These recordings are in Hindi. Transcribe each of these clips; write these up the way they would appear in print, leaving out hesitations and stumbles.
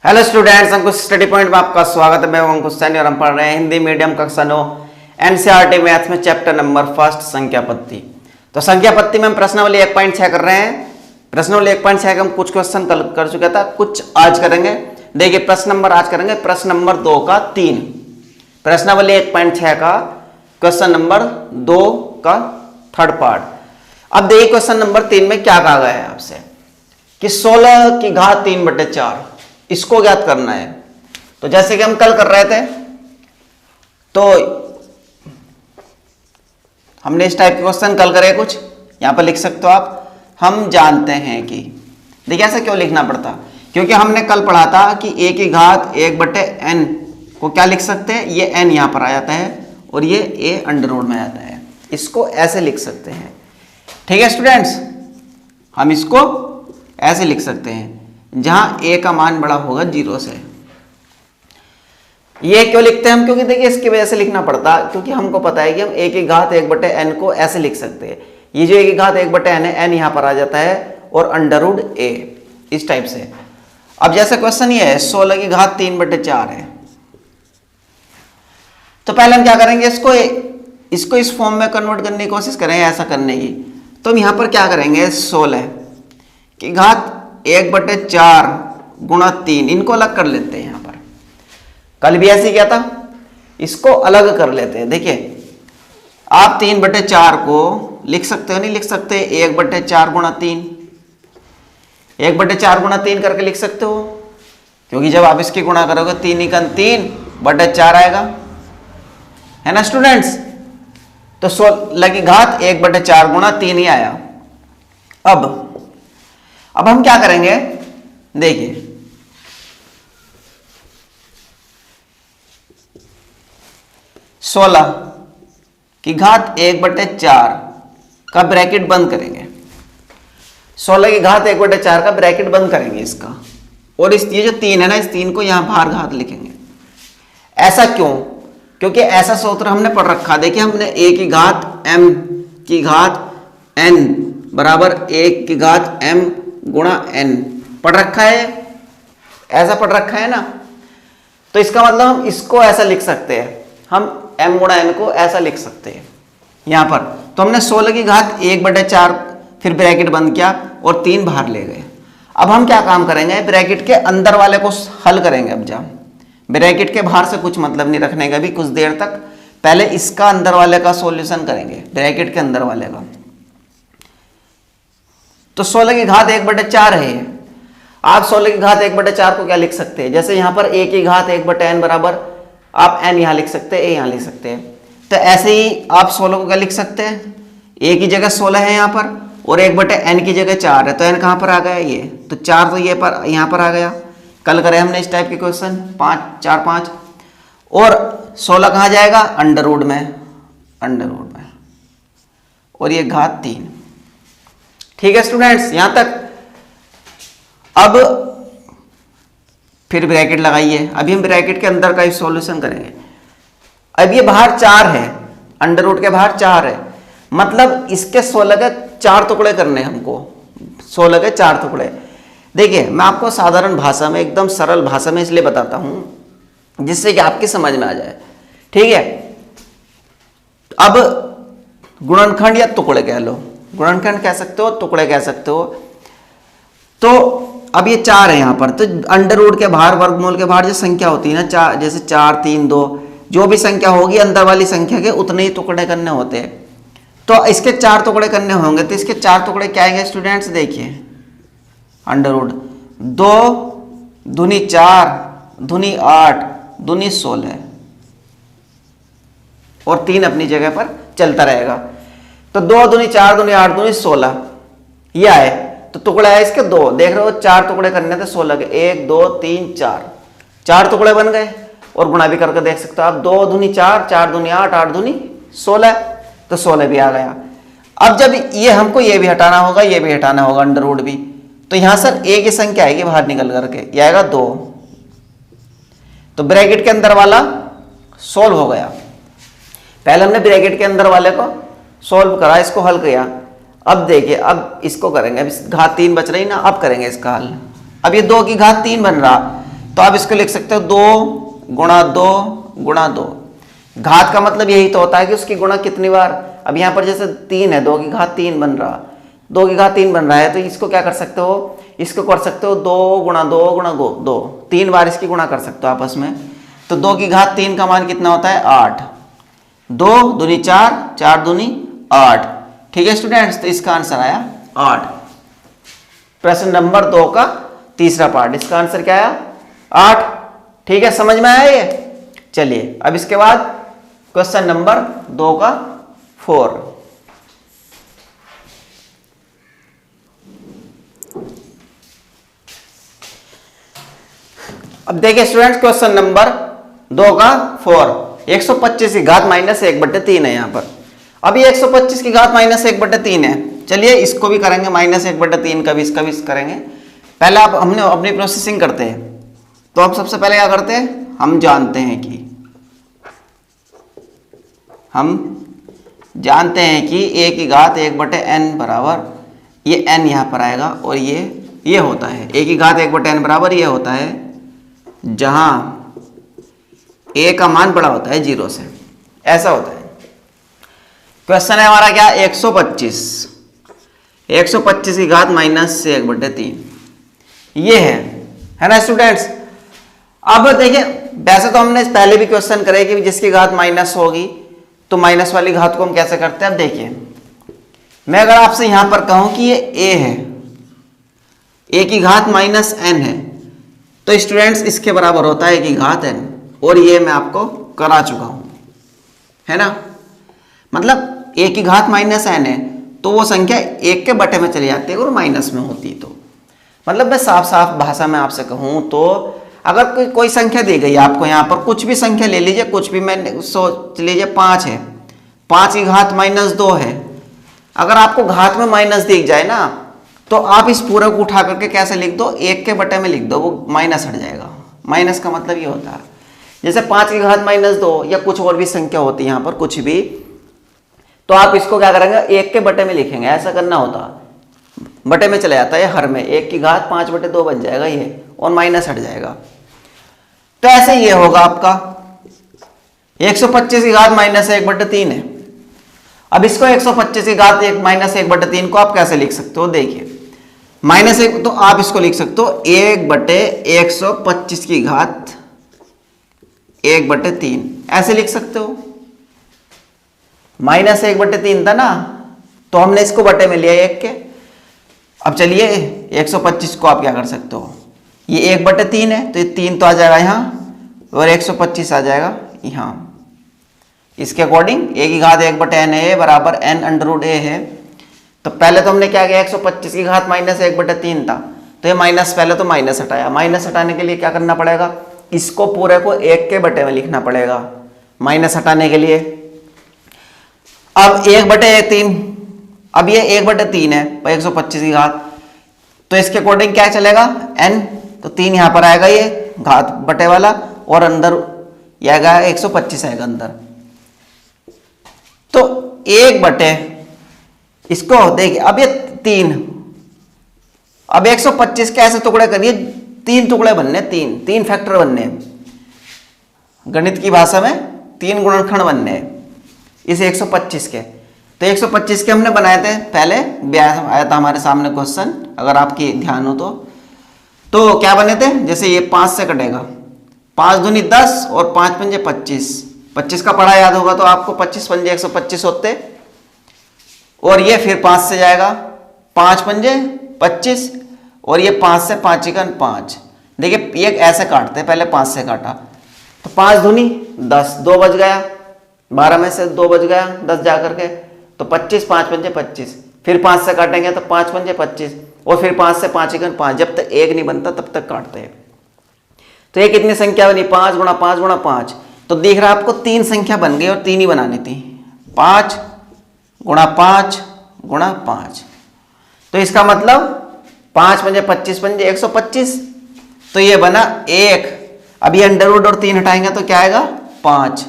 हेलो स्टूडेंट्स, अंकुश स्टडी पॉइंट में आपका स्वागत है। मैं हूं अंकुश सैनी और हम पढ़ रहे हैं हिंदी मीडियम कक्षा 9 एनसीईआरटी मैथ्स में चैप्टर नंबर फर्स्ट संख्या पत्ती। तो संख्या पत्ती में हम प्रश्नावली 1.6 कर रहे हैं। प्रश्नावली 1.6 का हम कुछ क्वेश्चन कल कर चुके था, कुछ आज करेंगे। देखिए प्रश्न नंबर आज करेंगे प्रश्न नंबर 2 का 3, प्रश्नावली 1.6 का क्वेश्चन नंबर 2 का थर्ड पार्ट। अब देखिए क्वेश्चन नंबर 3 में क्या कहा गया है आपसे कि 16 की घात 3/4 इसको ज्ञात करना है। तो जैसे कि हम कल कर रहे थे, तो हमने इस टाइप के क्वेश्चन कल करे कुछ, यहां पर लिख सकते हो आप। हम जानते हैं कि देखिए ऐसा क्यों लिखना पड़ता, क्योंकि हमने कल पढ़ा था कि a की घात 1/n को क्या लिख सकते हैं, ये n यहां पर आ जाता है और ये a अंडर रूट में आ जाता है। इसको ऐसे लिख सकते हैं, ठीक है स्टूडेंट्स। हम इसको ऐसे लिख सकते हैं जहां a का मान बड़ा होगा 0 से। ये क्यों लिखते हैं हम, क्योंकि देखिए इसकी वजह से लिखना पड़ता, क्योंकि हमको पता है कि हम a की घात 1/n को ऐसे लिख सकते हैं। ये जो a की घात 1/n है, n यहां पर आ जाता है और अंडर रूट a इस टाइप से। अब जैसे क्वेश्चन ये है 16 की घात 3/4 है, तो पहले हम क्या करेंगे, इसको इस फॉर्म में कन्वर्ट करने की कोशिश करेंगे, ऐसा करने की। तो हम यहां पर क्या करेंगे, 16 की घात 1/4 गुणा 3, इनको अलग कर लेते हैं। यहां पर कल भी ऐसे किया था, इसको अलग कर लेते हैं। देखिए आप 3/4 को लिख सकते हो, नहीं लिख सकते 1/4 गुणा 3, 1/4 गुणा 3 करके लिख सकते हो, क्योंकि जब आप इसकी गुणा करोगे 3×3/4 आएगा, है ना स्टूडेंट्स। तो 16 की घात 1/4 गुणा 3 ही आया। अब हम क्या करेंगे, देखिए 16 की घात 1/4 का ब्रैकेट बंद करेंगे। 16 की घात 1/4 का ब्रैकेट बंद करेंगे इसका, और ये जो 3 है ना, इस 3 को यहां बाहर घात लिखेंगे। ऐसा क्यों, क्योंकि ऐसा सूत्र हमने पढ़ रखा। देखिए हमने a की घात m की घात n बराबर 1 की घात m गुणा n पढ़ रखा है, ऐसा पढ़ रखा है ना। तो इसका मतलब हम इसको ऐसा लिख सकते हैं, हम m गुणा n को ऐसा लिख सकते हैं यहां पर। तो हमने 16 की घात 1/4 फिर ब्रैकेट बंद किया और 3 बाहर ले गए। अब हम क्या काम करेंगे, ब्रैकेट के अंदर वाले को हल करेंगे। अब जब ब्रैकेट के बाहर से कुछ मतलब नहीं रखने का भी कुछ देर तक, पहले इसका अंदर वाले का सॉल्यूशन करेंगे, ब्रैकेट के अंदर वाले का। तो 16 की घात 1/4 है। आप 16 की घात 1/4 को क्या लिख सकते हैं, जैसे यहां पर a की घात 1/n बराबर आप n यहां लिख सकते हैं, a यहां लिख सकते हैं। तो ऐसे ही आप 16 को क्या लिख सकते हैं, a की जगह 16 है यहां पर, और 1/n की जगह 4 है। तो n कहां पर आ गया, ये तो 4 तो ये पर यहां पर आ गया। कल करे हमने इस टाइप के क्वेश्चन 5 4 5, और 16 कहां जाएगा, अंडर रूट में, और ये घात 3। ठीक है स्टूडेंट्स, यहां तक। अब फिर ब्रैकेट लगाइए। अभी हम ब्रैकेट के अंदर का ही सॉल्यूशन करेंगे। अब ये बाहर 4 है, अंडर रूट के बाहर 4 है, मतलब इसके 16 के 4 टुकड़े करने हमको, 16 के 4 टुकड़े। देखिए मैं आपको साधारण भाषा में, एकदम सरल भाषा में इसलिए बताता हूं जिससे कि आपकी समझ में आ जाए, ठीक है। अब गुणनखंड या टुकड़े कह लो, गुणनखंड कह सकते हो, टुकड़े कह सकते हो। तो अब ये 4 है यहां पर, तो अंडर रूट के बाहर, वर्गमूल के बाहर जो संख्या होती है ना, 4, जैसे 4 3 2, जो भी संख्या होगी अंदर वाली संख्या के उतने ही टुकड़े करने होते हैं। तो इसके 4 टुकड़े करने होंगे, तो इसके 4 टुकड़े क्या आएंगे स्टूडेंट्स, देखिए अंडर रूट 2 दूनी 4 दूनी 8 दूनी 16, और 3 अपनी जगह पर चलता रहेगा। तो 2 दूनी 4 दूनी 8 दूनी 16 ये आए, तो टुकड़े आए इसके 2। देख रहे हो 4 टुकड़े करने थे 16 के, 1 2 3 4 टुकड़े बन गए। और गुणा भी करके देख सकते हो आप, 2 दूनी 4 4 दूनी 8 8 दूनी 16, तो 16 भी आ गया। अब जब ये हमको ये भी हटाना होगा, ये भी हटाना होगा, अंडर रूट भी, तो यहां सर a की संख्या आएगी बाहर निकल करके, ये आएगा 2। तो ब्रैकेट के अंदर वाला सोल्व हो गया। पहले हमने ब्रैकेट के अंदर वाले को सोल्व करा, इसको हल किया। अब देखिए, अब इसको करेंगे, अब घात 3 बच रही ना, अब करेंगे इसका हल। अब ये 2 की घात 3 बन रहा, तो तो आप इसको लिख सकते हो 2 गुणा 2 गुणा 2। घात का मतलब यही तो होता है कि उसकी गुणा कितनी बार। अब यहाँ पर जैसे 3 है, 2 की घात 3 बन रहा, 2 की घात 3 बन रहा है, तो इसको क्या कर सकते हो, इसको कर सकते हो 2 गुणा 2 गुणा 2, 3 बार इसकी गुणा कर सकते हो आपस में। तो 2 की घात 3 का मान कितना होता है 8, 2 दूनी 4, 4 दूनी 8। ठीक है स्टूडेंट्स, तो इसका आंसर आया 8। प्रश्न नंबर 2 का तीसरा पार्ट, इसका आंसर क्या आया 8। ठीक है, समझ में आया ये। चलिए अब इसके बाद क्वेश्चन नंबर 2 का 4। अब देखिए स्टूडेंट्स, क्वेश्चन नंबर 2 का 4, 125 की घात माइनस 1/3 है यहाँ पर। अभी 125 की घात माइनस 1/3 है। चलिए इसको भी करेंगे माइनस 1/3 का भी, इसका भी करेंगे। पहले आप हमने अपनी प्रोसेसिंग करते हैं, तो अब सबसे पहले क्या करते हैं, हम जानते हैं कि a की घात 1/n बराबर, ये n यहाँ पर आएगा और ये होता है a की घात 1/n बराबर ये होता है जहां a का मान बड़ा होता है 0 से, ऐसा होता है। क्वेश्चन है हमारा क्या, 125 की घात माइनस 1/3 ये है ना स्टूडेंट्स। अब देखिए वैसे तो हमने पहले भी क्वेश्चन करे कि जिसकी घात माइनस होगी तो माइनस वाली घात को हम कैसे करते हैं। अब देखिए मैं अगर आपसे यहां पर कहूं कि ये a है, a की घात माइनस n है, तो स्टूडेंट्स इसके बराबर होता है a की घात n, और ये मैं आपको करा चुका हूं, है ना। मतलब a की घात माइनस n है तो वो संख्या 1 के बटे में चली जाती है और माइनस में होती। तो मतलब मैं साफ साफ भाषा में आपसे कहूं तो अगर कोई संख्या दी गई आपको, यहाँ पर कुछ भी संख्या ले लीजिए, कुछ भी, मैं सोच लीजिए 5 है, 5 की घात माइनस 2 है। अगर आपको घात में माइनस दिख जाए ना, तो आप इस पूरे को उठा करके कैसे लिख दो, 1 के बटे में लिख दो, वो माइनस हट जाएगा। माइनस का मतलब ये होता है जैसे 5 की घात माइनस 2 या कुछ और भी संख्या होती है यहाँ पर कुछ भी, तो आप इसको क्या करेंगे 1 के बटे में लिखेंगे, ऐसा करना होता, बटे में चला जाता है हर में, 1 की घात 5/2 बन जाएगा ये, और माइनस हट जाएगा। तो ऐसे ये होगा आपका 125 की घात माइनस 1/3 है। अब इसको 125 की घात माइनस 1/3 को आप कैसे लिख सकते हो, देखिए माइनस 1, तो आप इसको लिख सकते हो 1/125 की घात 1/3, ऐसे लिख सकते हो। माइनस 1/3 था ना, तो हमने इसको बटे में लिया 1 के। अब चलिए 125 को आप क्या कर सकते हो, ये 1/3 है तो ये 3 तो आ जाएगा यहाँ, और 125 आ जाएगा यहाँ। इसके अकॉर्डिंग a की घात 1/n है बराबर n√a है। तो पहले तो हमने क्या किया, 125 की घात माइनस 1/3 था, तो ये माइनस, पहले तो माइनस हटाया। माइनस हटाने के लिए क्या करना पड़ेगा, इसको पूरे को 1 के बटे में लिखना पड़ेगा माइनस हटाने के लिए। अब 1/3, अब ये 1/3 है 125 की घात, तो इसके अकॉर्डिंग क्या चलेगा n, तो 3 यहां पर आएगा ये घात बटे वाला, और अंदर ये आएगा 125 आएगा अंदर। तो 1/, इसको देखिए अब ये 3, अब 125 के ऐसे टुकड़े करिए, 3 टुकड़े बनने, 3 फैक्टर बनने, गणित की भाषा में 3 गुणनखंड बनने इस 125 के। तो 125 के हमने बनाए थे पहले, आया था हमारे सामने क्वेश्चन, अगर आपकी ध्यान हो तो क्या बने थे, जैसे ये 5 से कटेगा, 5 दूनी 10 और 5 पंजे 25, 25 का पढ़ा याद होगा तो आपको, 25 पंजे 125 होते, और ये फिर 5 से जाएगा, 5 पंजे 25, और ये 5 से 5 चिकन 5। देखिए ये ऐसे काटते हैं, पहले 5 से काटा, तो 5 दूनी 10, 2 बच गया, 12 में से 2 बच गया, 10 जा करके, तो 25, 5 पंजे 25, फिर 5 से काटेंगे तो 5 पंजे 25, और फिर 5 से 5 चिकन 5, जब तक 1 नहीं बनता तब तक काटते हैं। तो ये कितनी संख्या बनी, 5 गुणा 5 गुणा 5, तो दिख रहा है आपको 3 संख्या बन गई, और 3 ही बनानी थी, 5 गुणा 5 गुणा 5। तो इसका मतलब 5 पंजे 25 पंजे 125, तो ये बना 1। अब ये अंडरवुड और 3 हटाएंगे तो क्या आएगा 5,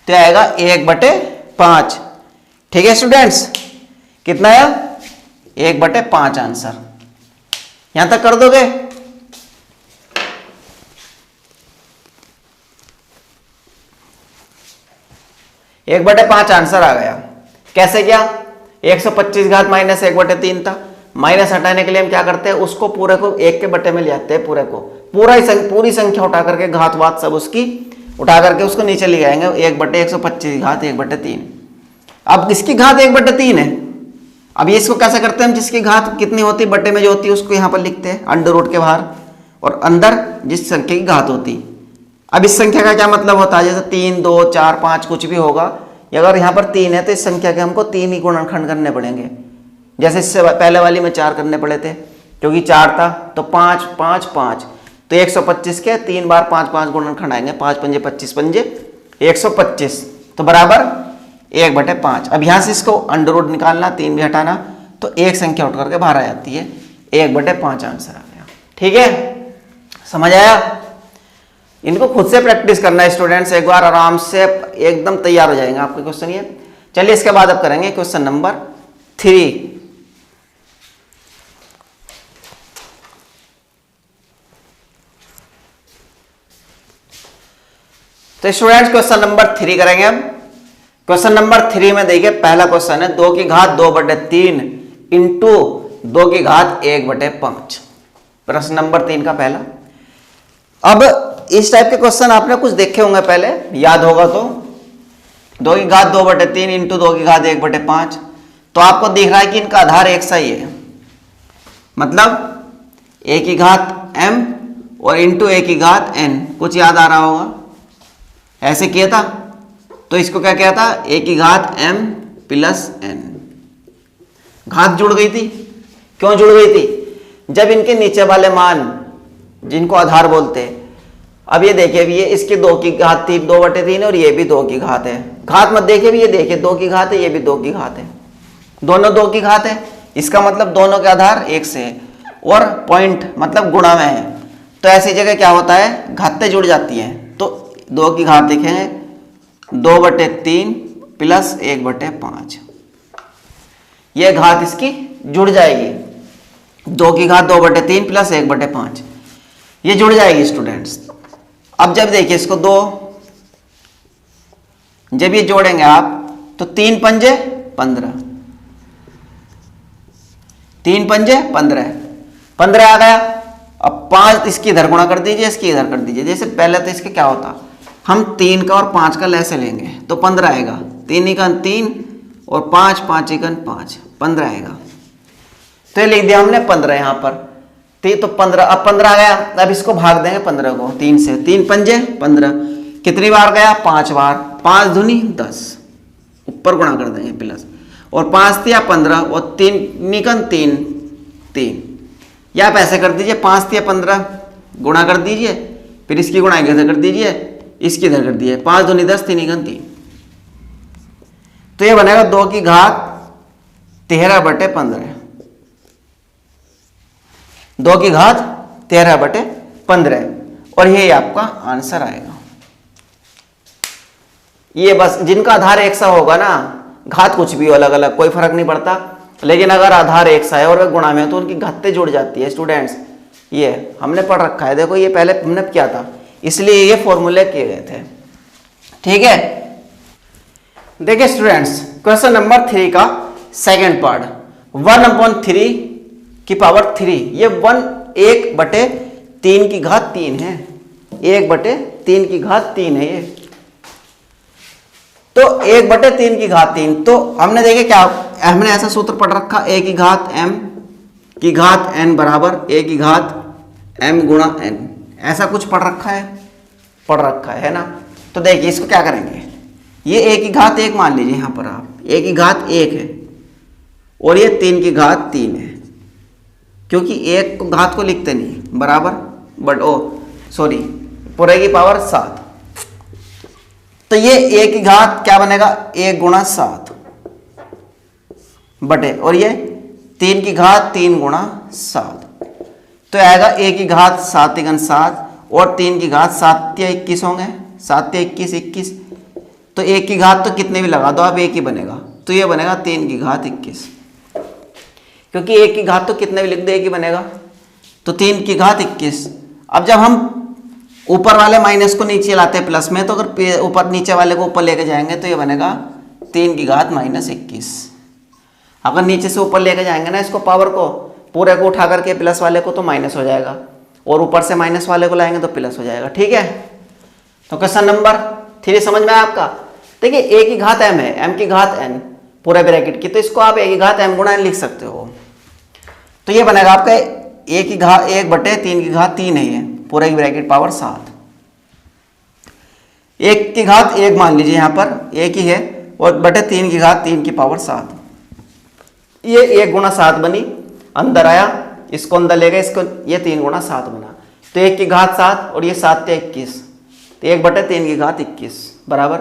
तो आएगा 1/5। ठीक है स्टूडेंट्स, कितना आया 1/5 आंसर। यहां तक कर दोगे, 1/5 आंसर आ गया। कैसे क्या? 125 घात माइनस 1/3 था। माइनस हटाने के लिए हम क्या करते हैं, उसको पूरे को 1 के बटे में ले आते हैं, पूरे को पूरी संख्या उठा करके घात वात सब उसकी उठा करके उसको नीचे ले आएंगे। 1/125 घात 1/3। अब इसकी घात 1/3 है। अब ये इसको कैसे करते हैं हम, जिसकी घात कितनी होती है बटे में जो होती है उसको यहाँ पर लिखते हैं अंडर रूट के बाहर, और अंदर जिस संख्या की घात होती। अब इस संख्या का क्या मतलब होता है, जैसे 3, 2, 4, 5 कुछ भी होगा, अगर यहाँ पर 3 है तो इस संख्या के हमको 3 ही गुणनखंड करने पड़ेंगे। जैसे इससे पहले वाली में 4 करने पड़े थे, क्योंकि 4 था, तो 5, 5, 5, तो 125 के 3 बार 5, 5 गुणनखंड आएंगे। 5 पंजे 25, पंजे 125, तो बराबर 1/5। अब यहाँ से इसको अंडर रूट निकालना, 3 भी हटाना, तो एक संख्या उठ करके बाहर आ जाती है। 1/5 आंसर आ गया। ठीक है, समझ आया? इनको खुद से प्रैक्टिस करना है स्टूडेंट्स, एक बार आराम से एकदम तैयार हो जाएंगे आपके क्वेश्चन ये। चलिए इसके बाद अब करेंगे क्वेश्चन नंबर 3। तो स्टूडेंट्स क्वेश्चन नंबर 3 करेंगे अब। क्वेश्चन नंबर 3 में देखिए पहला क्वेश्चन है 2 की घात 2/3 इंटू 2 की घात 1/5। प्रश्न नंबर 3 का पहला। अब इस टाइप के क्वेश्चन आपने कुछ देखे होंगे पहले, याद होगा तो। 2 की घात 2/3 इंटू 2 की घात 1/5, तो आपको दिख रहा है कि इनका आधार एक सा ही है, मतलब a की घात m और इंटू a की घात n। कुछ याद आ रहा होगा, ऐसे किया था। तो इसको क्या किया था, a की घात m प्लस n। घात जुड़ गई थी। क्यों जुड़ गई थी? जब इनके नीचे वाले मान जिनको आधार बोलते हैं, अब ये देखिए ये इसकी 2 की घात थी 2/3 और ये भी 2 की घात है। घात मत देखिए भी, ये देखिए 2 की घात है, ये भी 2 की घात है, दोनों 2 की घात है। इसका मतलब दोनों के आधार एक से है, और पॉइंट मतलब गुणा में है। तो ऐसी जगह क्या होता है, घातें जुड़ जाती हैं। तो 2 की घात लिखेंगे 2/3 प्लस 1/5, ये घात इसकी जुड़ जाएगी। 2 की घात 2/3 प्लस 1/5, ये जुड़ जाएगी स्टूडेंट्स। अब जब देखिए इसको 2, जब ये जोड़ेंगे आप तो 3 पंजे 15, 3 पंजे 15, 15 आ गया। अब 5 इसकी इधर गुणा कर दीजिए, इसकी इधर कर दीजिए। जैसे पहले तो इसके क्या होता, हम 3 का और 5 का लैसे लेंगे तो 15 आएगा। 3 एकन 3 और 5, 5 एकन 5, 15 आएगा। तो ये लिख दिया हमने 15 यहां पर। तो 15, अब 15 आ गया। अब इसको भाग देंगे 15 को 3 से। 3 पंजे 15, कितनी बार गया, 5 बार। 5 दूनी 10, ऊपर गुणा कर देंगे प्लस, और 5 तिया 15 और 3 निकन 3, 3, या आप ऐसे कर दीजिए 5 तिया 15 गुणा कर दीजिए, फिर इसकी गुणा इधर कर दीजिए, इसकी इधर कर दीजिए। 5 दूनी 10, 3 निकन 3, तो ये बनेगा 2 की घात 13/15। 2 की घात 13/15, और ये आपका आंसर आएगा। ये बस जिनका आधार एक सा होगा ना, घात कुछ भी हो अलग अलग कोई फर्क नहीं पड़ता, लेकिन अगर आधार एक सा है और वे गुणा में है तो उनकी घातें जुड़ जाती है स्टूडेंट्स। ये हमने पढ़ रखा है, देखो ये पहले हमने किया था, इसलिए ये फॉर्मूले किए गए थे। ठीक है, देखिए स्टूडेंट्स क्वेश्चन नंबर 3 का सेकेंड पार्ट। 1/3 की पावर 3, ये 1/3 की घात 3 है। 1/3 की घात 3 है ये। तो 1/3 की घात 3, तो हमने देखे क्या, हमने ऐसा सूत्र पढ़ रखा, a की घात m की घात n बराबर a की घात m गुणा n। ऐसा कुछ पढ़ रखा है ना। तो देखिए इसको क्या करेंगे, ये a की घात 1 मान लीजिए, यहां पर आप a की घात 1 है और ये 3 की घात 3 है, क्योंकि एक घात को लिखते नहीं बराबर, बट सॉरी पूरे की पावर 7। तो ये a की घात क्या बनेगा, 1 गुणा 7 बटे, और ये 3 की घात 3 गुणा 7, तो आएगा a की घात 7 एकन 7 और 3 की घात 7 या 21 होंगे, 7 या 21 21। तो 1 की घात तो कितने भी लगा दो आप, 1 ही बनेगा। तो ये बनेगा 3 की घात 21, क्योंकि 1 की घात तो कितने भी लिख दे 1 ही बनेगा। तो 3 की घात 21। अब जब हम ऊपर वाले माइनस को नीचे लाते हैं प्लस में, तो अगर ऊपर नीचे वाले को ऊपर लेके जाएंगे तो ये बनेगा 3 की घात माइनस 21। अगर नीचे से ऊपर लेके जाएंगे ना इसको, पावर को पूरे को उठा करके प्लस वाले को, तो माइनस हो जाएगा, और ऊपर से माइनस वाले को लाएंगे तो प्लस हो जाएगा। ठीक है, तो क्वेश्चन नंबर 3 समझ में आया आपका। देखिए a की घात m है, m की घात n पूरे ब्रैकेट की, तो इसको आप a की घात m गुणा n लिख सकते हो। तो ये बनेगा आपका a की घात 1/3 की घात 3 है, ये पूरे की ब्रैकेट पावर 7। 1 की घात 1 मान लीजिए यहाँ पर 1 ही है, और बटे 3 की घात 3 की पावर 7। ये 1 गुणा 7 बनी, अंदर आया, इसको अंदर ले गए, इसको ये 3 गुणा 7 बना, तो 1 की घात 7 और ये 7 थे 21, तो 1/3 की घात 21 बराबर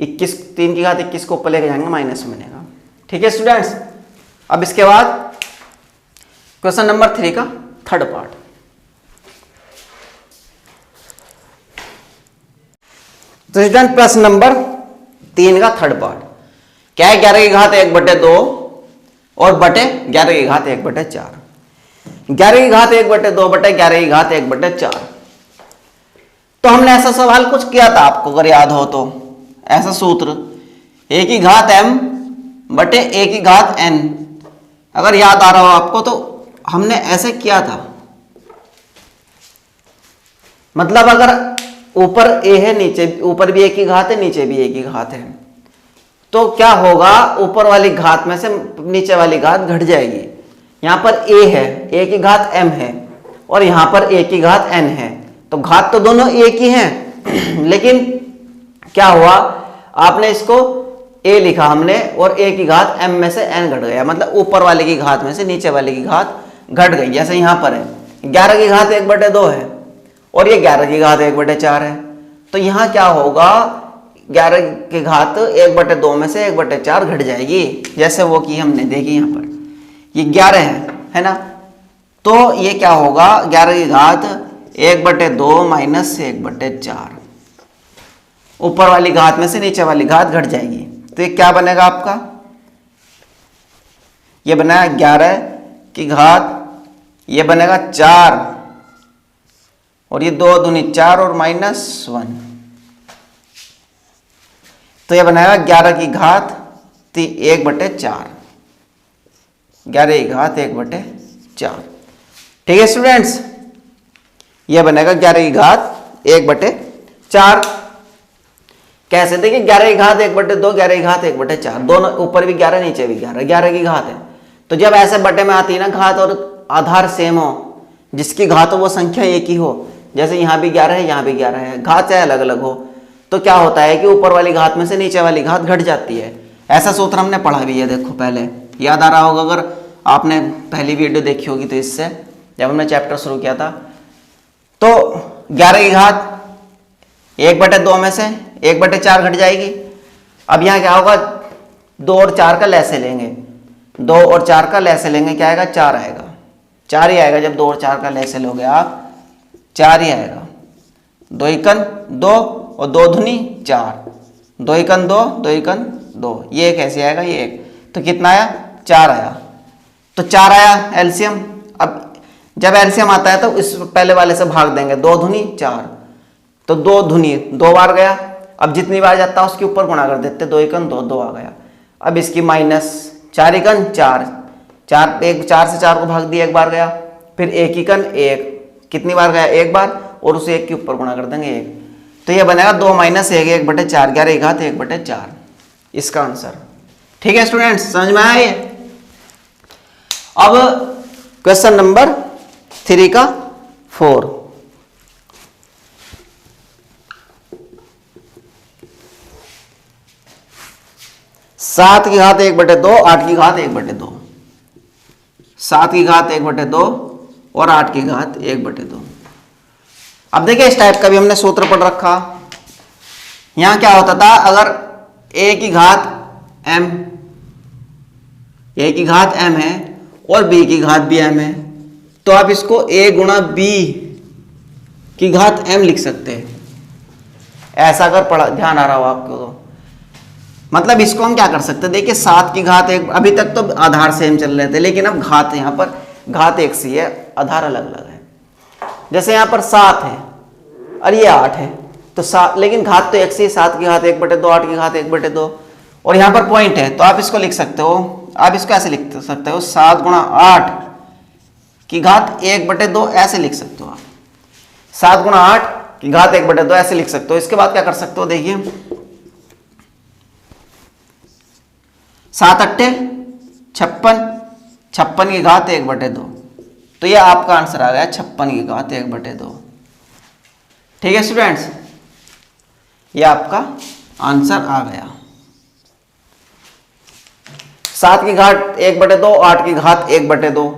21। 3 की घात 21 को ऊपर लेके जाएंगे माइनस में बनेगा। ठीक है स्टूडेंट्स, अब इसके बाद क्वेश्चन नंबर 3 का थर्ड पार्ट। तो स्टूडेंट प्रश्न नंबर 3 का थर्ड पार्ट क्या है, 11 की घात 1/2 और बटे 11 की घात 1/4। 11 की घात 1/2 बटे 11 की घात 1/4। तो हमने ऐसा सवाल कुछ किया था आपको अगर याद हो तो, ऐसा सूत्र a की घात m बटे a की घात n, अगर याद आ रहा हो आपको तो हमने ऐसे किया था। मतलब अगर ऊपर a है, नीचे ऊपर भी a की घात है, नीचे भी a की घात है, तो क्या होगा, ऊपर वाली घात में से नीचे वाली घात घट जाएगी। यहां पर a है, a की घात m है, और यहां पर a की घात n है, तो घात तो दोनों एक ही हैं लेकिन क्या हुआ, आपने इसको a लिखा हमने, और a की घात m में से n घट गया, मतलब ऊपर वाले की घात में से नीचे वाले की घात घट गई। जैसे यहां पर है 11 की घात 1/2 है, और ये 11 की घात 1/4 है, तो यहां क्या होगा, 11 की घात 1/2 में से 1/4 घट जाएगी, जैसे वो की हमने देखी यहां पर, ये 11 है ना, तो ये क्या होगा, 11 की घात 1/2 माइनस 1/4, ऊपर वाली घात में से नीचे वाली घात घट जाएगी, तो ये क्या बनेगा आपका, ये बनेगा 11 की घात, ये बनेगा 4, और ये 2 दूनी 4 और -1, तो ये बनेगा 11 की घात 1/4, 11 की घात 1/4। ठीक है स्टूडेंट्स, ये बनेगा 11 की घात 1/4। कैसे, देखिए 11 की घात 1/2, 11 की घात 1/4, दोनों ऊपर भी 11 नीचे भी 11, 11 की घात है, तो जब ऐसे बटे में आती है ना घात और आधार सेम हो, जिसकी घात हो वो संख्या एक ही हो, जैसे यहाँ भी 11 है, यहाँ भी 11 है, घात चाहे अलग अलग हो, तो क्या होता है कि ऊपर वाली घात में से नीचे वाली घात घट जाती है। ऐसा सूत्र हमने पढ़ा भी है, देखो पहले याद आ रहा होगा अगर आपने पहली वीडियो देखी होगी तो, इससे जब हमने चैप्टर शुरू किया था, तो 11 की घात 1/2 में से 1/4 घट जाएगी। अब यहाँ क्या होगा, 2 और 4 का लैसे लेंगे, 2 और 4 का लैसे लेंगे, क्या आएगा, 4 आएगा, 4 ही आएगा। जब 2 और 4 का लैसे लोगे आप, 4 ही आएगा। 2 एकन 2 और 2 दूनी 4, 2 एकन 2, 2 एकन 2, ये कैसे आएगा, ये 1, तो कितना आया, 4 आया, तो 4 आया एलसीएम। अब जब एलसीएम आता है तो इस पहले वाले से भाग देंगे, 2 दूनी 4, तो 2 दूनी 2 बार गया, अब जितनी बार जाता है उसके ऊपर गुणा कर देते, 2 एकन 2, 2 आ गया। अब इसकी माइनस 4 एकन 4, 4 से 4 को भाग दिया, एक बार गया, फिर 1 एकन 1, कितनी बार गया, एक बार, और उसे 1 के ऊपर गुणा कर देंगे 1, तो ये बनेगा 2 - 1 1/4, 11 की घात 1/4 इसका आंसर। ठीक है स्टूडेंट्स, समझ में आया ये। अब क्वेश्चन नंबर 3 का 4, सात की घात 1/2, 8 की घात 1/2, 7 की घात 1/2 और 8 की घात 1/2। अब देखिए इस टाइप का भी हमने सूत्र पढ़ रखा। यहां क्या होता था, अगर a की घात m, a की घात m है और b की घात भी m है, तो आप इसको a गुणा b की घात m लिख सकते हैं। ऐसा अगर पढ़ा ध्यान आ रहा हो आपको तो, मतलब इसको हम क्या कर सकते हैं, देखिए 7 की घात 1, अभी तक तो आधार सेम चल रहे थे, लेकिन अब घात यहां पर घात एक सी है, आधार अलग अलग है। जैसे यहां पर 7 है, और ये 8 है, तो 7, लेकिन घात तो 1 से 7 की घात 1/2, 8 की घात 1/2, और यहाँ पर पॉइंट है तो आप इसको लिख सकते हो, आप इसको ऐसे लिख सकते हो 7 गुणा 8 की घात 1/2 ऐसे लिख सकते हो आप, 7 गुणा 8 की घात 1/2 ऐसे लिख सकते हो। इसके बाद क्या कर सकते हो, देखिए 7 अट्ठे 56, 56 की घात 1/2, तो ये आपका आंसर आ गया 56 की घात 1/2। ठीक है स्टूडेंट्स, ये आपका आंसर आ गया। 7 की घात 1/2, 8 की घात 1/2।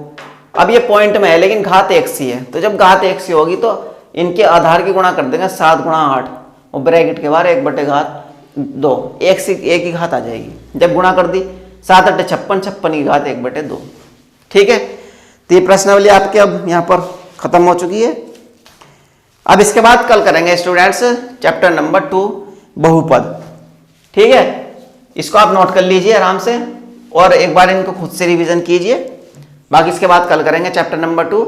अब ये पॉइंट में है लेकिन घात 1 सी है, तो जब घात 1 सी होगी तो इनके आधार की गुणा कर देंगे 7 गुणा 8 और ब्रैकेट के बाहर 1/2, 1 की घात आ जाएगी। जब गुणा कर दी 7 अट्ठे 56, 56 की घात 1/2। ठीक है, तो ये प्रश्नावली आपके अब यहाँ पर खत्म हो चुकी है। अब इसके बाद कल करेंगे स्टूडेंट्स चैप्टर नंबर 2 बहुपद। ठीक है, इसको आप नोट कर लीजिए आराम से और एक बार इनको खुद से रिवीजन कीजिए। बाकी इसके बाद कल करेंगे चैप्टर नंबर 2।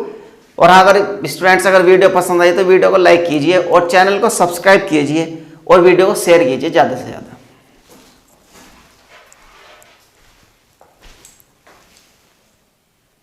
और हाँ, अगर स्टूडेंट्स अगर वीडियो पसंद आई तो वीडियो को लाइक कीजिए और चैनल को सब्सक्राइब कीजिए और वीडियो को शेयर कीजिए ज़्यादा से ज़्यादा।